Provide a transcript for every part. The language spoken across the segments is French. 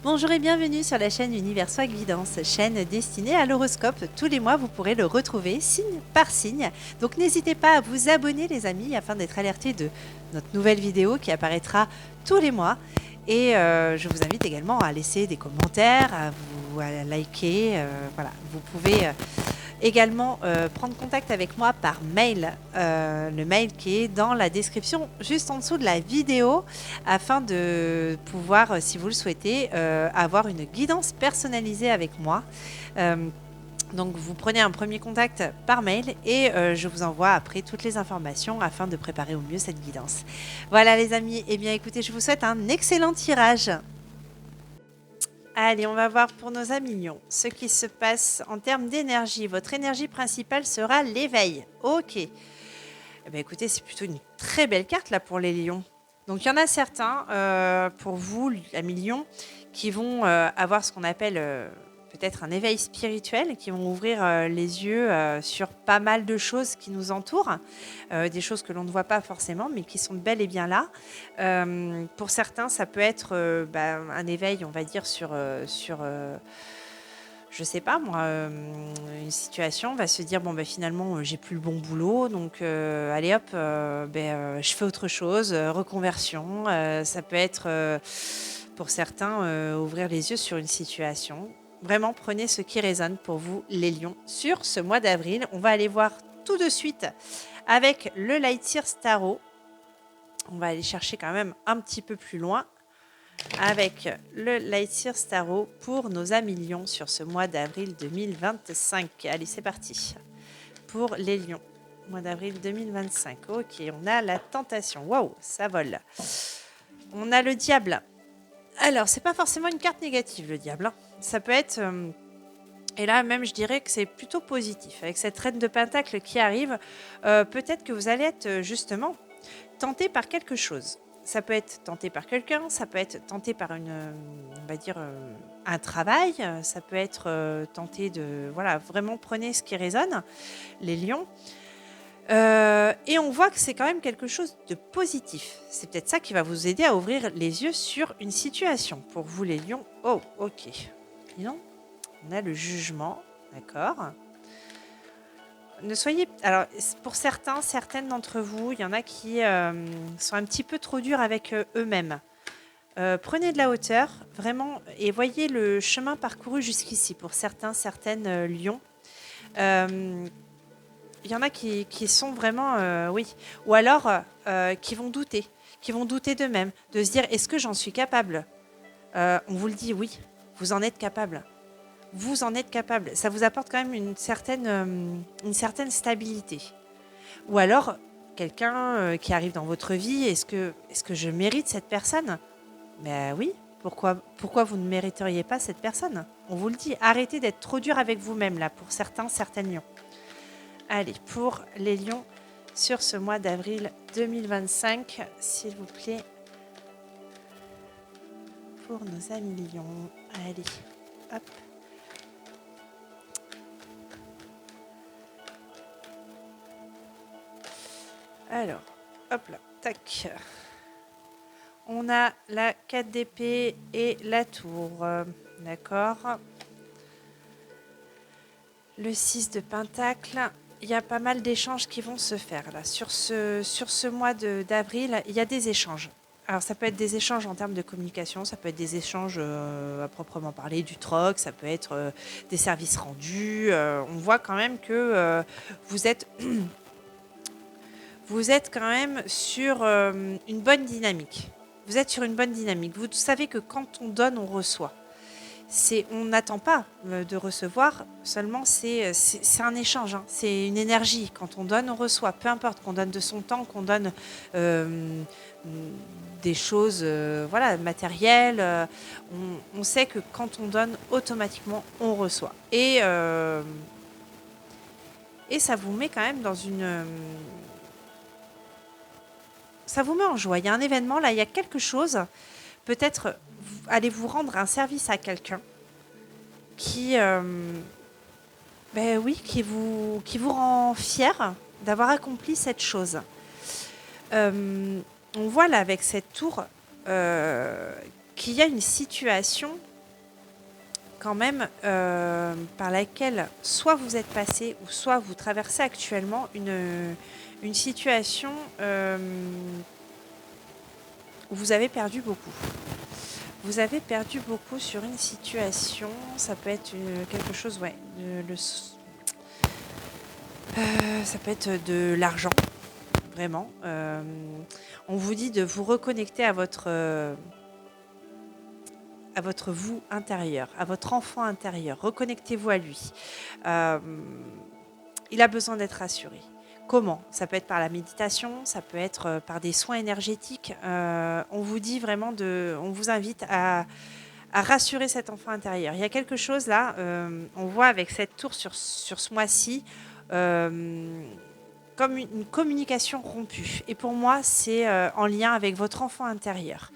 Bonjour et bienvenue sur la chaîne Univers Soi Guidance, chaîne destinée à l'horoscope. Tous les mois, vous pourrez le retrouver signe par signe. Donc n'hésitez pas à vous abonner les amis afin d'être alerté de notre nouvelle vidéo qui apparaîtra tous les mois. Et je vous invite également à laisser des commentaires, à liker. Voilà, vous pouvez également prendre contact avec moi par mail, le mail qui est dans la description juste en dessous de la vidéo afin de pouvoir, si vous le souhaitez, avoir une guidance personnalisée avec moi. Donc vous prenez un premier contact par mail et je vous envoie après toutes les informations afin de préparer au mieux cette guidance. Voilà les amis, eh bien écoutez, je vous souhaite un excellent tirage. Allez, on va voir pour nos amis lions ce qui se passe en termes d'énergie. Votre énergie principale sera l'éveil. Ok. Eh bien, écoutez, c'est plutôt une très belle carte là pour les lions. Donc, il y en a certains, pour vous, amis lions, qui vont avoir ce qu'on appelle peut-être un éveil spirituel, qui vont ouvrir les yeux sur pas mal de choses qui nous entourent, des choses que l'on ne voit pas forcément, mais qui sont bel et bien là. Pour certains, ça peut être un éveil, on va dire, sur je sais pas moi, une situation, on va se dire bon ben finalement j'ai plus le bon boulot, donc allez hop, je fais autre chose, reconversion. Ça peut être pour certains ouvrir les yeux sur une situation. Vraiment, prenez ce qui résonne pour vous, les lions, sur ce mois d'avril. On va aller voir tout de suite avec le Light Year Tarot. On va aller chercher quand même un petit peu plus loin avec le Light Year Tarot pour nos amis lions sur ce mois d'avril 2025. Allez, c'est parti. Pour les lions, mois d'avril 2025. Ok, on a la tentation. Waouh, ça vole. On a le diable. Alors, c'est pas forcément une carte négative, le diable. Hein. Ça peut être... et là, même, je dirais que c'est plutôt positif. Avec cette reine de pentacle qui arrive, peut-être que vous allez être justement tenté par quelque chose. Ça peut être tenté par quelqu'un, ça peut être tenté par on va dire, un travail, ça peut être tenté de... Voilà, vraiment prenez ce qui résonne, les lions. Et on voit que c'est quand même quelque chose de positif. C'est peut-être ça qui va vous aider à ouvrir les yeux sur une situation. Pour vous, les lions, oh, ok. Non, on a le jugement, d'accord. Ne soyez... Alors, pour certaines d'entre vous, il y en a qui sont un petit peu trop durs avec eux-mêmes. Prenez de la hauteur, vraiment, et voyez le chemin parcouru jusqu'ici. Pour certaines lions. Il y en a qui sont vraiment, oui. Ou alors, qui vont douter d'eux-mêmes, de se dire, est-ce que j'en suis capable ? On vous le dit, oui, vous en êtes capable. Vous en êtes capable. Ça vous apporte quand même une certaine stabilité. Ou alors, quelqu'un qui arrive dans votre vie, est-ce que je mérite cette personne ? Ben oui, pourquoi vous ne mériteriez pas cette personne ? On vous le dit, arrêtez d'être trop dur avec vous-même, là, pour certaines lions. Allez, pour les lions, sur ce mois d'avril 2025, s'il vous plaît, pour nos amis lions. Allez, hop. Alors, hop là, tac. On a la 4 d'épée et la tour, d'accord. Le 6 de pentacle. Il y a pas mal d'échanges qui vont se faire là. Sur ce mois d'avril, il y a des échanges. Alors ça peut être des échanges en termes de communication, ça peut être des échanges à proprement parler, du troc, ça peut être des services rendus. On voit quand même que vous êtes quand même sur une bonne dynamique. Vous êtes sur une bonne dynamique. Vous savez que quand on donne, on reçoit. On n'attend pas de recevoir, seulement c'est un échange, hein. C'est une énergie. Quand on donne, on reçoit. Peu importe qu'on donne de son temps, qu'on donne des choses matérielles. On sait que quand on donne, automatiquement, on reçoit. Et ça vous met quand même dans une... ça vous met en joie. Il y a un événement, là, il y a quelque chose. Peut-être allez vous rendre un service à quelqu'un qui vous rend fier d'avoir accompli cette chose. On voit là avec cette tour qu'il y a une situation quand même par laquelle soit vous êtes passé ou soit vous traversez actuellement une situation où vous avez perdu beaucoup. Vous avez perdu beaucoup sur une situation, ça peut être quelque chose, ouais, ça peut être de l'argent, vraiment. On vous dit de vous reconnecter à votre vous intérieur, à votre enfant intérieur. Reconnectez-vous à lui. Il a besoin d'être rassuré. Comment? Ça peut être par la méditation, ça peut être par des soins énergétiques. On vous dit vraiment on vous invite à rassurer cet enfant intérieur. Il y a quelque chose là, on voit avec cette tour sur ce mois-ci, comme une communication rompue. Et pour moi, c'est en lien avec votre enfant intérieur.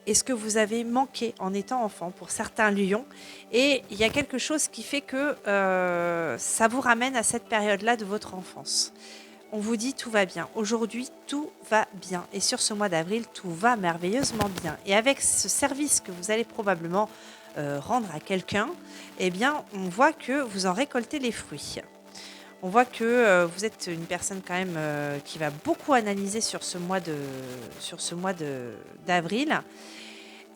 Et ce que vous avez manqué en étant enfant pour certains lions. Et il y a quelque chose qui fait que ça vous ramène à cette période-là de votre enfance. On vous dit tout va bien. Aujourd'hui, tout va bien. Et sur ce mois d'avril, tout va merveilleusement bien. Et avec ce service que vous allez probablement rendre à quelqu'un, eh bien, on voit que vous en récoltez les fruits. On voit que vous êtes une personne quand même qui va beaucoup analyser sur ce mois d'avril.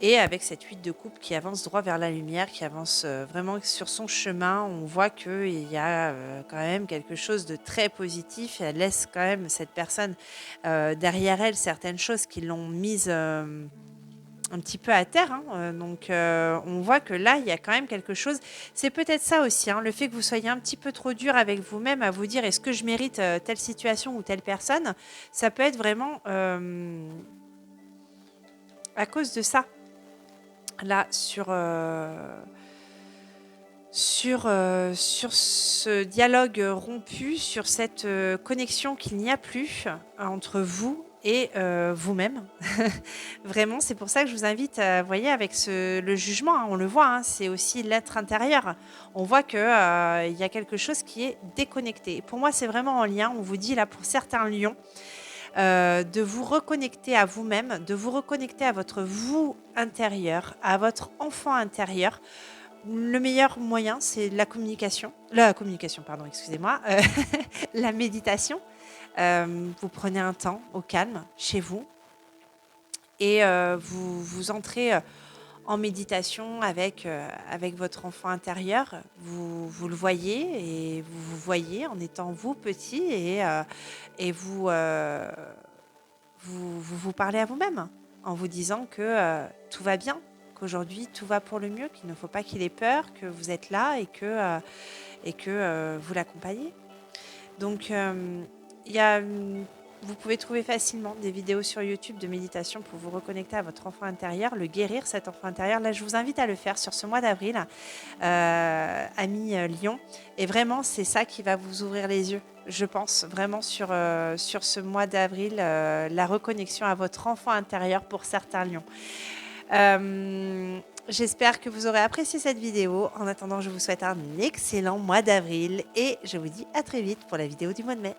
Et avec cette 8 de coupe qui avance droit vers la lumière, qui avance vraiment sur son chemin, on voit qu'il y a quand même quelque chose de très positif. Et elle laisse quand même cette personne derrière elle certaines choses qui l'ont mise un petit peu à terre. Donc on voit que là, il y a quand même quelque chose. C'est peut-être ça aussi, le fait que vous soyez un petit peu trop dur avec vous-même à vous dire est-ce que je mérite telle situation ou telle personne. Ça peut être vraiment à cause de ça. Là, sur ce dialogue rompu, sur cette connexion qu'il n'y a plus entre vous et vous-même. Vraiment, c'est pour ça que je vous invite, vous voyez, avec le jugement, on le voit, c'est aussi l'être intérieur. On voit qu'il y a quelque chose qui est déconnecté. Pour moi, c'est vraiment en lien. On vous dit là, pour certains lions, de vous reconnecter à vous-même, de vous reconnecter à votre vous intérieur, à votre enfant intérieur. Le meilleur moyen, c'est la communication, pardon, excusez-moi, la méditation. Vous prenez un temps au calme chez vous et vous entrez en méditation avec votre enfant intérieur. Vous le voyez et vous voyez en étant vous petit et vous parlez à vous-même en vous disant que tout va bien, qu'aujourd'hui tout va pour le mieux, qu'il ne faut pas qu'il ait peur, que vous êtes là et que vous l'accompagnez. Donc vous pouvez trouver facilement des vidéos sur YouTube de méditation pour vous reconnecter à votre enfant intérieur, le guérir, cet enfant intérieur. Là, je vous invite à le faire sur ce mois d'avril, amis Lion. Et vraiment, c'est ça qui va vous ouvrir les yeux, je pense, vraiment sur ce mois d'avril, la reconnexion à votre enfant intérieur pour certains Lions. J'espère que vous aurez apprécié cette vidéo. En attendant, je vous souhaite un excellent mois d'avril et je vous dis à très vite pour la vidéo du mois de mai.